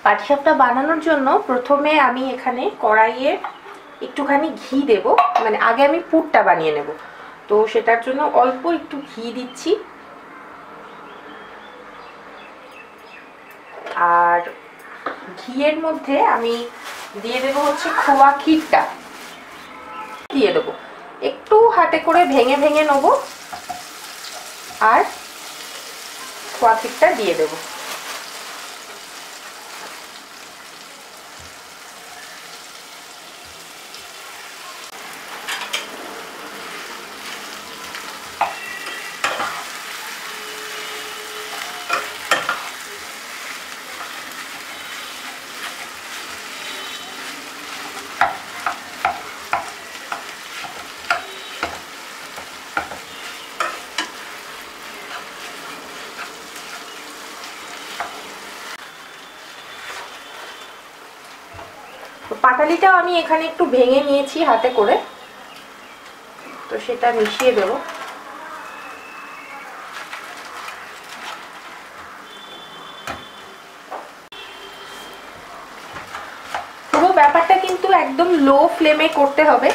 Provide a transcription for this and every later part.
পাটিসাপটা বানানোর জন্য প্রথমে আমি এখানে কড়াইয়ে একটুখানি ঘি দেব, মানে আগে আমি পুরটা বানিয়ে নেব, তো সেটার জন্য অল্প একটু ঘি দিচ্ছি। আর ঘিয়ের মধ্যে আমি দিয়ে দেবো হচ্ছে খোয়া ক্ষীরটা দিয়ে দেবো, একটু হাতে করে ভেঙে ভেঙে নেবো আর খোয়া ক্ষীরটা দিয়ে দেবো। পাটালিটাও আমি এখানে একটু ভেঙে নিয়েছি হাতে করে, তো সেটা মিশিয়ে দেব। পুরো ব্যাপারটা কিন্তু একদম লো ফ্লেমে করতে হবে।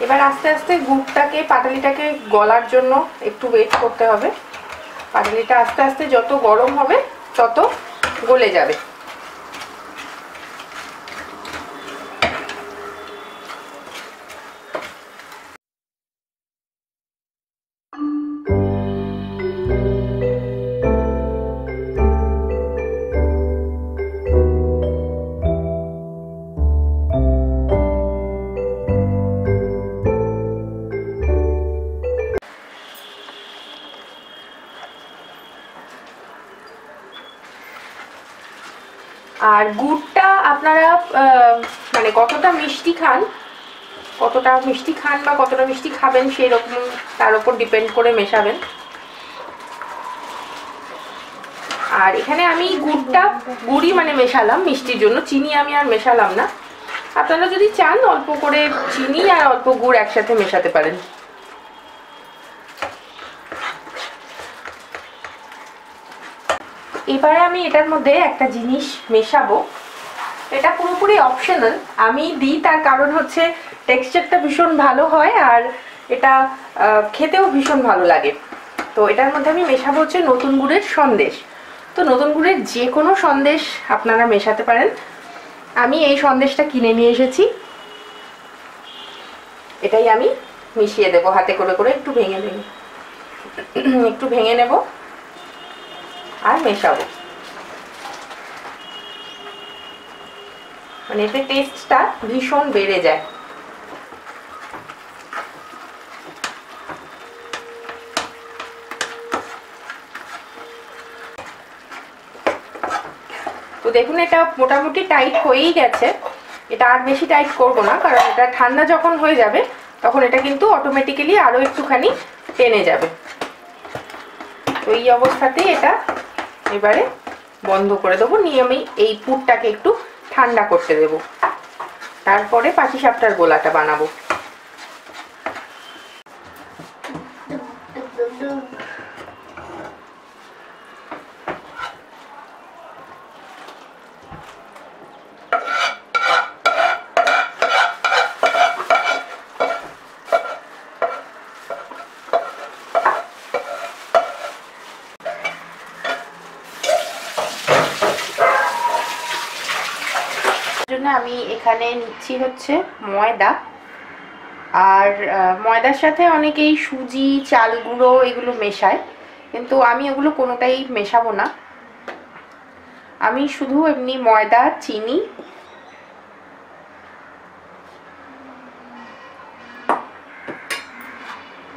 এবার আস্তে আস্তে গুড়টাকে পাটালিটাকে গলার জন্য একটু ওয়েট করতে হবে। পাটালিটা আস্তে আস্তে যত গরম হবে তত গলে যাবে। আর গুড়টা আপনারা মানে কতটা মিষ্টি খান বা কতটা মিষ্টি খাবেন সেই রকম তার উপর ডিপেন্ড করে মেশাবেন। আর এখানে আমি গুড়ই মানে মেশালাম মিষ্টির জন্য, চিনি আমি আর মেশালাম না। আপনারা যদি চান অল্প করে চিনি আর অল্প গুড় একসাথে মেশাতে পারেন। এবারে আমি এটার মধ্যে একটা জিনিস মেশাবো, এটা পুরোপুরি অপশনাল, আমি দিই তার কারণ হচ্ছে টেক্সচারটা ভীষণ ভালো হয় আর এটা খেতেও ভীষণ ভালো লাগে। তো এটার মধ্যে আমি মেশাবো হচ্ছে নতুন গুড়ের সন্দেশ। তো নতুন গুড়ের যে কোনো সন্দেশ আপনারা মেশাতে পারেন। আমি এই সন্দেশটা কিনে নিয়ে এসেছি, এটাই আমি মিশিয়ে দেবো হাতে করে করে একটু ভেঙে নেব আর মেশাবো, মানে এতে টেস্টটা ভীষণ বেড়ে যায়। তো দেখুন এটা মোটামুটি টাইট হয়েই গেছে, এটা আর বেশি টাইট করব না, কারণ এটা ঠান্ডা যখন হয়ে যাবে তখন এটা কিন্তু অটোমেটিক্যালি আরও একটুখানি টেনে যাবে। তো এই অবস্থাতেই এটা এবারে বন্ধ করে দেবো, নিয়ে আমি এই পুরটাকে একটু ঠান্ডা করতে দেব, তারপরে পাটিসাপটার গোলাটা বানাবো। আমি এখানে নিচ্ছি হচ্ছে ময়দা, আর ময়দার সাথে অনেকেই সুজি, চাল গুঁড়ো এগুলো মেশায়, কিন্তু আমি ওগুলো কোনোটাই মেশাবো না। আমি শুধু এমনি ময়দা, চিনি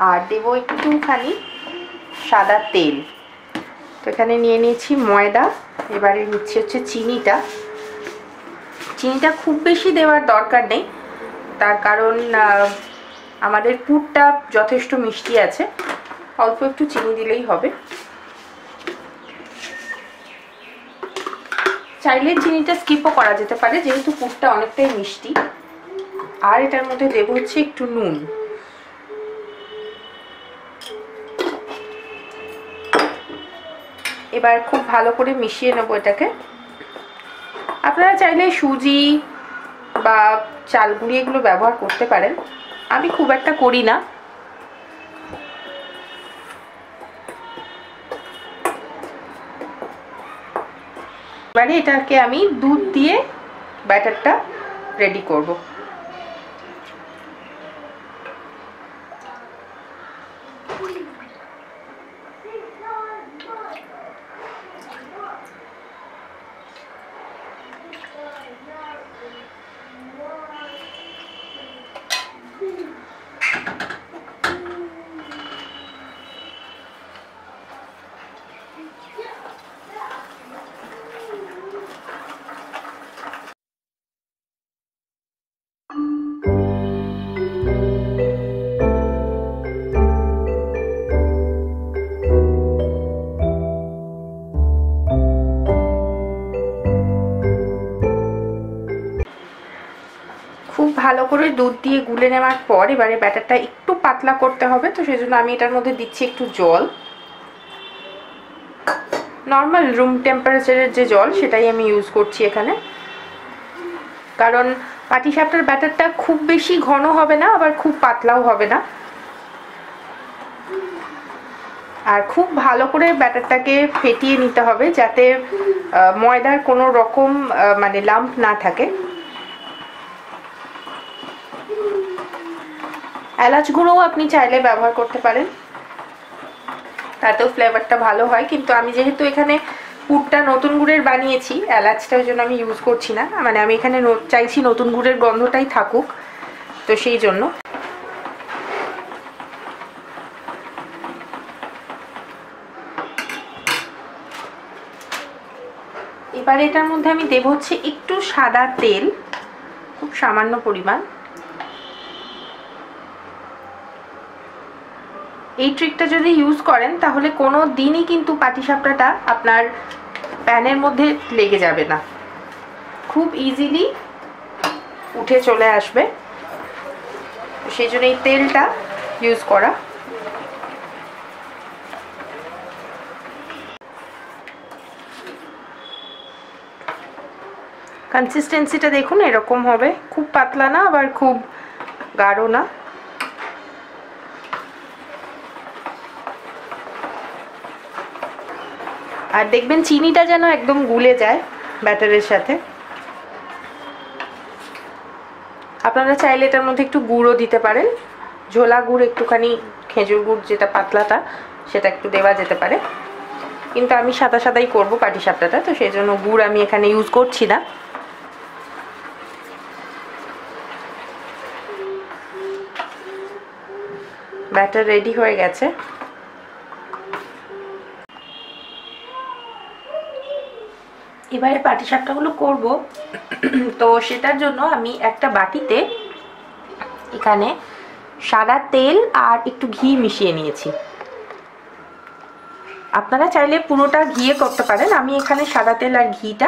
আর দেবো একটুখানি সাদা তেল। তো এখানে নিয়ে নিয়েছি ময়দা, এবারে নিচ্ছি হচ্ছে চিনিটা। চিনিটা খুব বেশি দেওয়ার দরকার নেই, তার কারণ আমাদের পুরটা যথেষ্ট মিষ্টি আছে, অল্প একটু চিনি দিলেই হবে। চাইলে চিনিটা স্কিপও করা যেতে পারে যেহেতু পুরটা অনেকটাই মিষ্টি। আর এটার মধ্যে দেবো হচ্ছে একটু নুন। এবার খুব ভালো করে মিশিয়ে নেব এটাকে। আপনারা চাইলে সুজি বা চাল গুঁড়ি এগুলো ব্যবহার করতে পারেন, আমি খুব একটা করি না। এবারে এটাকে আমি দুধ দিয়ে ব্যাটারটা রেডি করব। খুব ভালো করে দুধ দিয়ে গুলে নেওয়ার পর এবারে ব্যাটারটা একটু পাতলা করতে হবে, তো সেজন্য আমি এটার মধ্যে দিচ্ছি একটু জল, নর্মাল রুম টেম্পারেচারের যে জল সেটাই আমি ইউজ করছি এখানে। কারণ পাটিসাপটার ব্যাটারটা খুব বেশি ঘন হবে না, আবার খুব পাতলাও হবে না। আর খুব ভালো করে ব্যাটারটাকে ফেটিয়ে নিতে হবে যাতে ময়দার কোনো রকম মানে লাম্প না থাকে। এলাচ গুঁড়োও আপনি চাইলে ব্যবহার করতে পারেন, তাতেও ফ্লেভারটা ভালো হয়, কিন্তু আমি যেহেতু এখানে পুরটা নতুন গুড়ের বানিয়েছি, এলাচটা ওই জন্য আমি ইউজ করছি না। মানে আমি এখানে চাইছি নতুন গুড়ের গন্ধটাই থাকুক, তো সেই জন্য। এবার এটার মধ্যে আমি দেব হচ্ছে একটু সাদা তেল, খুব সামান্য পরিমাণ। এই ট্রিকটা যদি ইউজ করেন তাহলে কোনো দিনই কিন্তু পাটিসাপটাটা আপনার প্যানের মধ্যে লেগে যাবে না, খুব ইজিলি উঠে চলে আসবে। সেই জন্য এই তেলটা ইউজ করা। কনসিস্টেন্সিটা দেখুন এরকম হবে, খুব পাতলা না আবার খুব গাঢ় না। আর দেখবেন চিনিটা যেন একদম গুলে যায় ব্যাটারের সাথে। আপনারা চাইলে এটার মধ্যে একটু গুড়ও দিতে পারেন, ঝোলা গুড়, একটুখানি খেজুর গুড় যেটা পাতলাটা সেটা একটু দেওয়া যেতে পারে, কিন্তু আমি সাদা সাদাই করবো পাটিসাপটাটা, তো সেই জন্য গুড় আমি এখানে ইউজ করছি না। ব্যাটার রেডি হয়ে গেছে। এবারে পাটিসাপটাগুলো করব, তো সেটার জন্য আমি একটা বাটিতে এখানে সাদা তেল আর একটু ঘি মিশিয়ে নিয়েছি। আপনারা চাইলে পুরোটা ঘিয়ে করতে পারেন, আমি এখানে সাদা তেল আর ঘিটা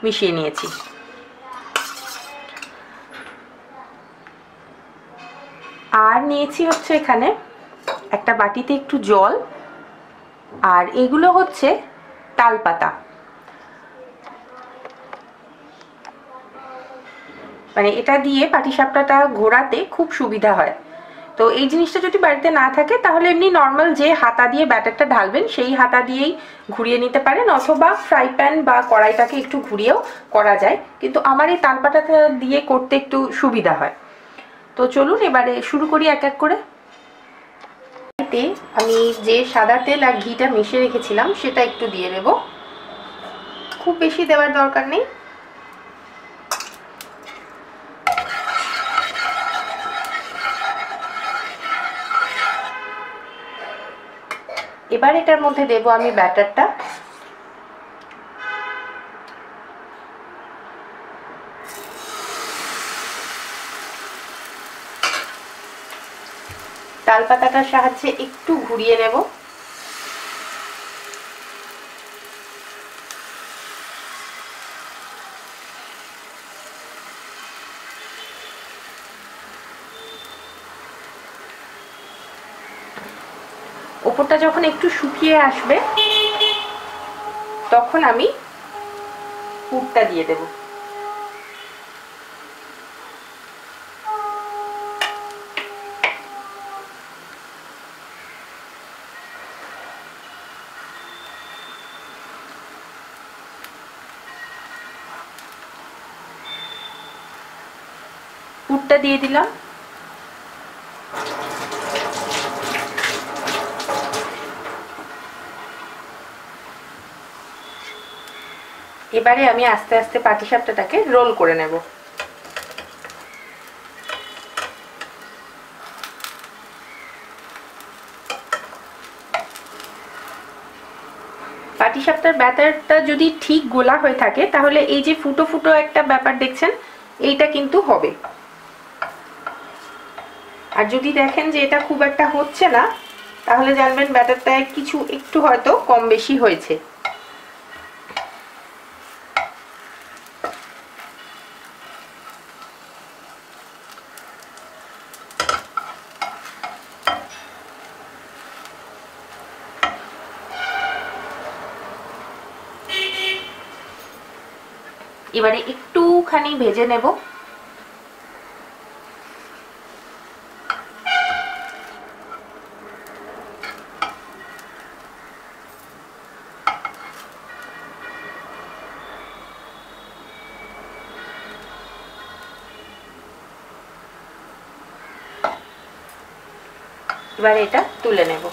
মিশিয়ে নিয়েছি। আর নিয়েছি হচ্ছে এখানে একটা বাটিতে একটু জল, আর এগুলো হচ্ছে তালপাতা। মানে এটা দিয়ে পাটিসাপটাটা ঘোরাতে খুব সুবিধা হয়। তো এই জিনিসটা যদি বাড়িতে না থাকে তাহলে এমনি নর্মাল যে হাতা দিয়ে ব্যাটারটা ঢালবেন সেই হাতা দিয়েই ঘুরিয়ে নিতে পারেন, অথবা ফ্রাই প্যান বা কড়াইটাকে একটু ঘুরিয়েও করা যায়, কিন্তু আমার এই তালপাতাটা দিয়ে করতে একটু সুবিধা হয়। তো চলুন এবারে শুরু করি এক এক করে। আমি যে সাদা তেল আর ঘিটা মিশিয়ে রেখেছিলাম সেটা একটু দিয়ে দেব, খুব বেশি দেওয়ার দরকার নেই। এবার এটার মধ্যে দেব আমি ব্যাটারটা। তালপাতাটার সাহায্যে একটু ঘুরিয়ে নেব। ওপরটা যখন একটু শুকিয়ে আসবে তখন আমি পুরটা দিয়ে দেব। পুরটা দিয়ে দিলাম। এবারে আমি আস্তে আস্তে পাটিসাপটাটাকে রোল করে নেব। পাটিসাপটার ব্যাটারটা যদি ঠিক গোলা হয়ে থাকে তাহলে এই যে ফুটো ফুটো একটা ব্যাপার দেখছেন এইটা কিন্তু হবে। আর যদি দেখেন যে এটা খুব একটা হচ্ছে না তাহলে জানবেন ব্যাটারটা কিছু একটু হয়তো কম বেশি হয়েছে। এবারে একটুখানি ভেজে নেব। এবারে এটা তুলে নেব।